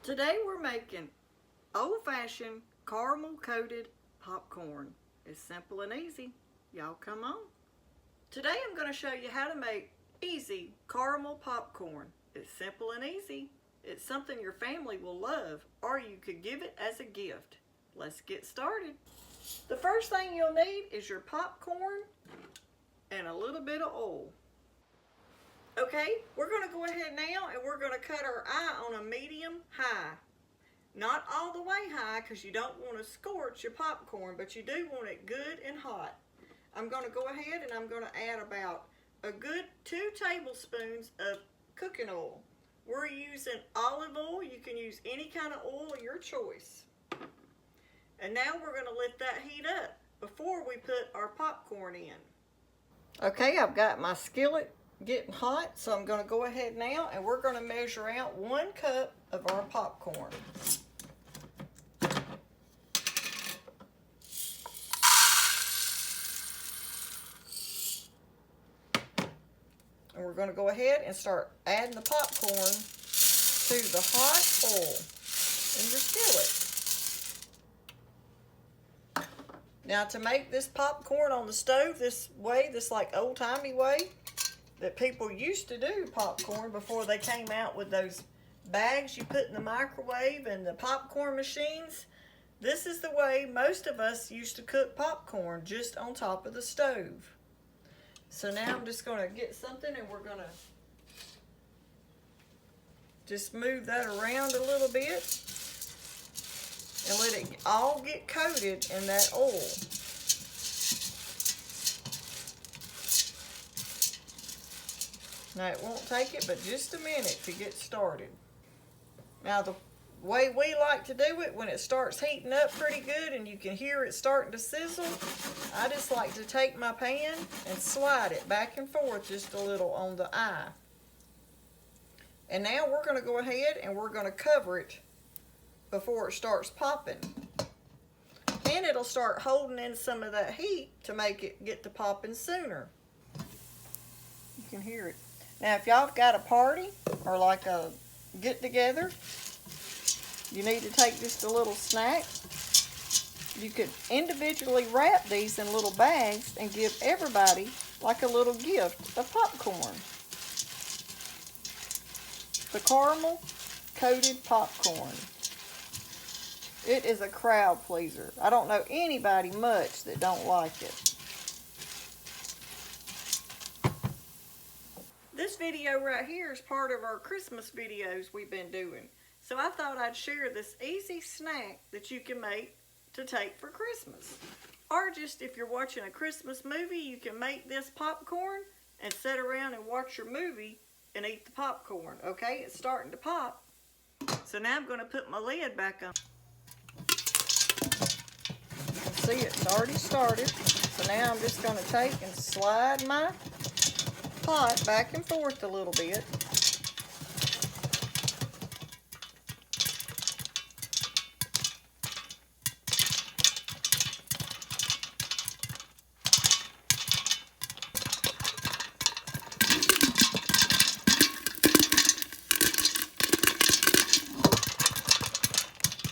Today we're making old-fashioned caramel-coated popcorn. It's simple and easy. Y'all come on. Today I'm going to show you how to make easy caramel popcorn. It's simple and easy. It's something your family will love, or you could give it as a gift. Let's get started. The first thing you'll need is your popcorn and a little bit of oil. Okay, we're going to go ahead now and we're going to cut our eye on a medium high. Not all the way high because you don't want to scorch your popcorn, but you do want it good and hot. I'm going to go ahead and I'm going to add about a good 2 tablespoons of cooking oil. We're using olive oil. You can use any kind of oil of your choice. And now we're going to let that heat up before we put our popcorn in. Okay, I've got my skillet getting hot, so I'm going to go ahead now and we're going to measure out 1 cup of our popcorn. And we're going to go ahead and start adding the popcorn to the hot oil in your skillet. Now, to make this popcorn on the stove this way, this like old-timey way that people used to do popcorn before they came out with those bags you put in the microwave and the popcorn machines, this is the way most of us used to cook popcorn, just on top of the stove. So now I'm just going to get something and we're going to just move that around a little bit and let it all get coated in that oil. Now it won't take it but just a minute to get started. Now the way we like to do it, when it starts heating up pretty good and you can hear it starting to sizzle, I just like to take my pan and slide it back and forth just a little on the eye. And now we're going to go ahead and we're going to cover it before it starts popping. And it'll start holding in some of that heat to make it get to popping sooner. You can hear it. Now if y'all have got a party or like a get-together, you need to take just a little snack. You could individually wrap these in little bags and give everybody like a little gift of popcorn. The caramel coated popcorn. It is a crowd pleaser. I don't know anybody much that don't like it. This video right here is part of our Christmas videos we've been doing. So I thought I'd share this easy snack that you can make to take for Christmas. Or just if you're watching a Christmas movie, you can make this popcorn and sit around and watch your movie and eat the popcorn. Okay, it's starting to pop. So now I'm going to put my lid back on. See, it's already started. So now I'm just going to take and slide my pot back and forth a little bit.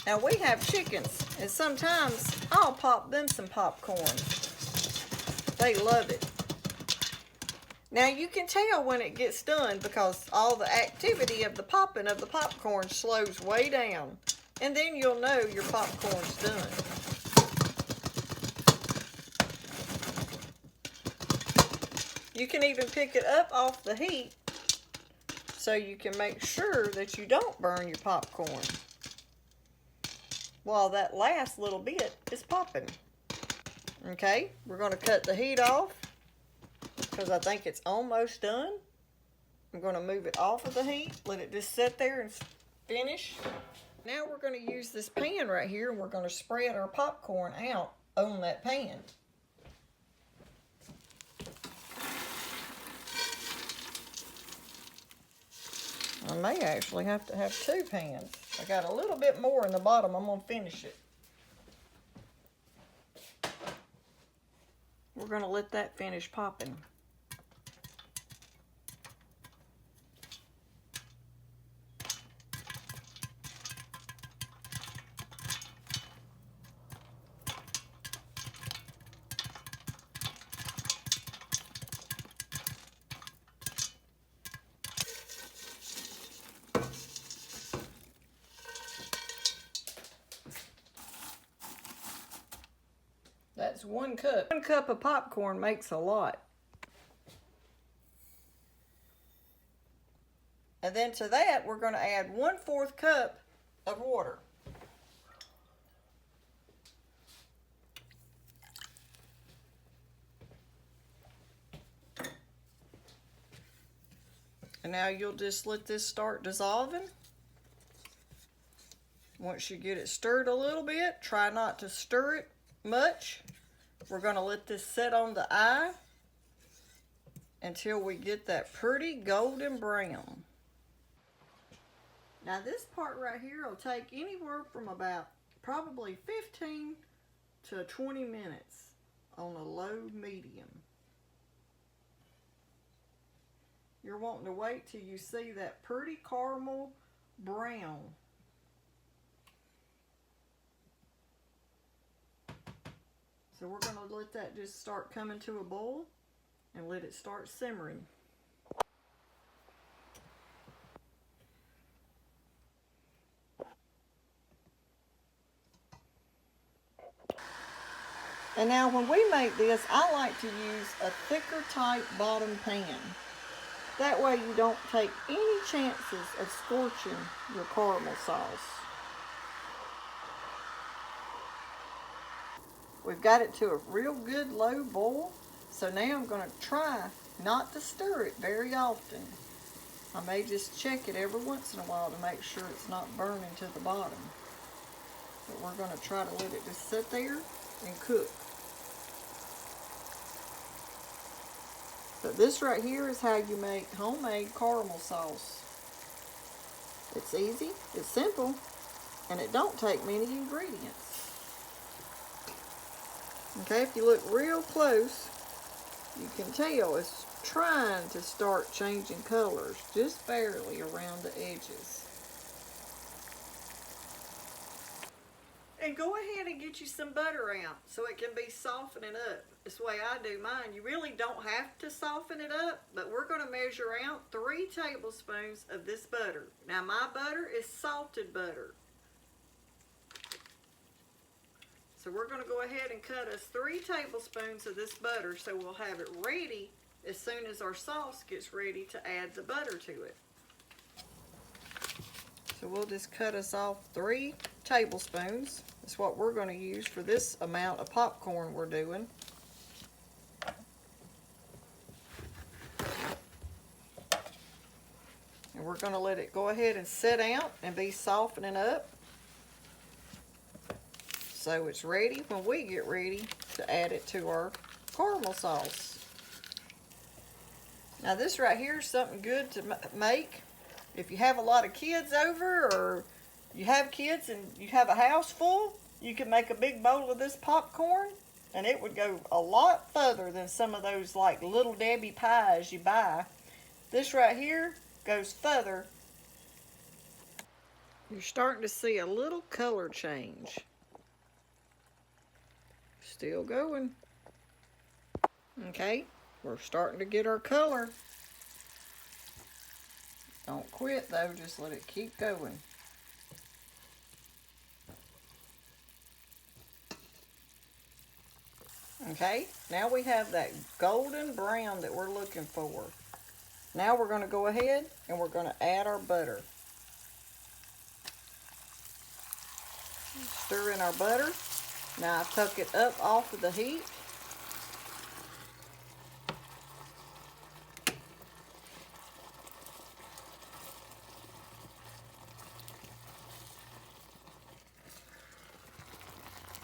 Now we have chickens, and sometimes I'll pop them some popcorn. They love it. Now you can tell when it gets done because all the activity of the popping of the popcorn slows way down. And then you'll know your popcorn's done. You can even pick it up off the heat so you can make sure that you don't burn your popcorn while that last little bit is popping. Okay, we're going to cut the heat off because I think it's almost done. I'm going to move it off of the heat, let it just sit there and finish. Now we're going to use this pan right here and we're going to spread our popcorn out on that pan. I may actually have to have 2 pans. I got a little bit more in the bottom. I'm going to finish it. We're going to let that finish popping. That's 1 cup. 1 cup of popcorn makes a lot. And then to that, we're going to add 1/4 cup of water. And now you'll just let this start dissolving. Once you get it stirred a little bit, try not to stir it much. We're going to let this set on the eye until we get that pretty golden brown. Now this part right here will take anywhere from about probably 15 to 20 minutes on a low medium. You're wanting to wait till you see that pretty caramel brown. So we're going to let that just start coming to a boil and let it start simmering. And now when we make this, I like to use a thicker type bottom pan. That way you don't take any chances of scorching your caramel sauce. We've got it to a real good low boil, so now I'm going to try not to stir it very often. I may just check it every once in a while to make sure it's not burning to the bottom. But we're going to try to let it just sit there and cook. But this right here is how you make homemade caramel sauce. It's easy, it's simple, and it don't take many ingredients. Okay, if you look real close, you can tell it's trying to start changing colors, just barely around the edges. And go ahead and get you some butter out so it can be softening up. It's the way I do mine. You really don't have to soften it up, but we're going to measure out 3 tablespoons of this butter. Now my butter is salted butter. So we're going to go ahead and cut us 3 tablespoons of this butter so we'll have it ready as soon as our sauce gets ready to add the butter to it. So we'll just cut us off 3 tablespoons. That's what we're going to use for this amount of popcorn we're doing. And we're going to let it go ahead and sit out and be softening up. So it's ready when we get ready to add it to our caramel sauce. Now this right here is something good to make if you have a lot of kids over, or you have kids and you have a house full. You can make a big bowl of this popcorn and it would go a lot further than some of those like Little Debbie pies you buy. This right here goes further. You're starting to see a little color change. Still going. Okay, we're starting to get our color. Don't quit though, just let it keep going. Okay, now we have that golden brown that we're looking for. Now we're going to go ahead and we're going to add our butter. Stir in our butter. Now I took it up off of the heat.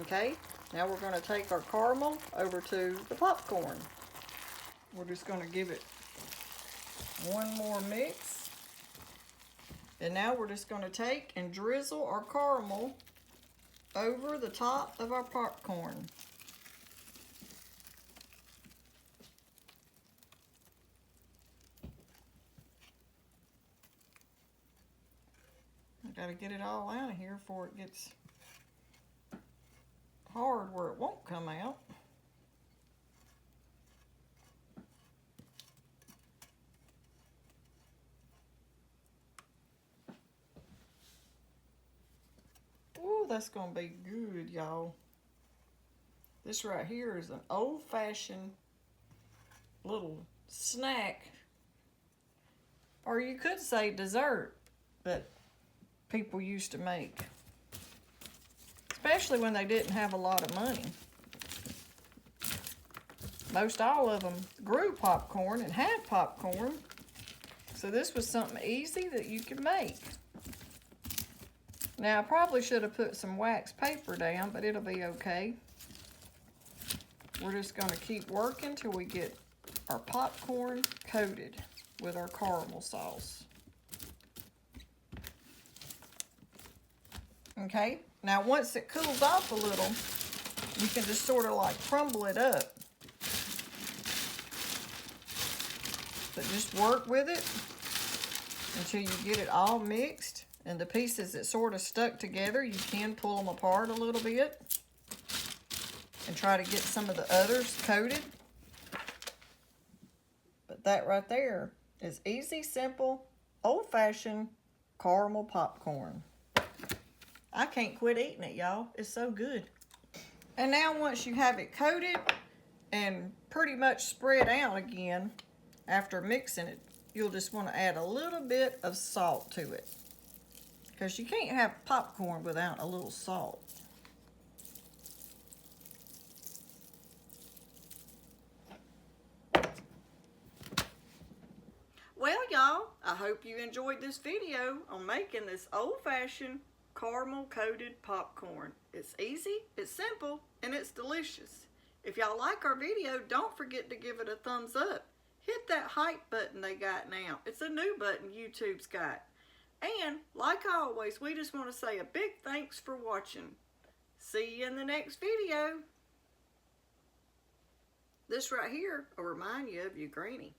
Okay, now we're going to take our caramel over to the popcorn. We're just going to give it one more mix. And now we're just going to take and drizzle our caramel over the top of our popcorn. I gotta get it all out of here before it gets hard where it won't come out. Ooh, that's gonna be good, y'all. This right here is an old-fashioned little snack, or you could say dessert, that people used to make, especially when they didn't have a lot of money. Most all of them grew popcorn and had popcorn, so this was something easy that you could make. Now, I probably should have put some wax paper down, but it'll be okay. We're just going to keep working till we get our popcorn coated with our caramel sauce. Okay, now once it cools off a little, you can just sort of like crumble it up. But just work with it until you get it all mixed. And the pieces that sort of stuck together, you can pull them apart a little bit and try to get some of the others coated. But that right there is easy, simple, old-fashioned caramel popcorn. I can't quit eating it, y'all. It's so good. And now once you have it coated and pretty much spread out again, after mixing it, you'll just want to add a little bit of salt to it, because you can't have popcorn without a little salt. Well, y'all, I hope you enjoyed this video on making this old-fashioned caramel coated popcorn. It's easy, it's simple, and it's delicious. If y'all like our video, don't forget to give it a thumbs up. Hit that hype button they got now. It's a new button YouTube's got. And, like always, we just want to say a big thanks for watching. See you in the next video. This right here will remind you of your granny.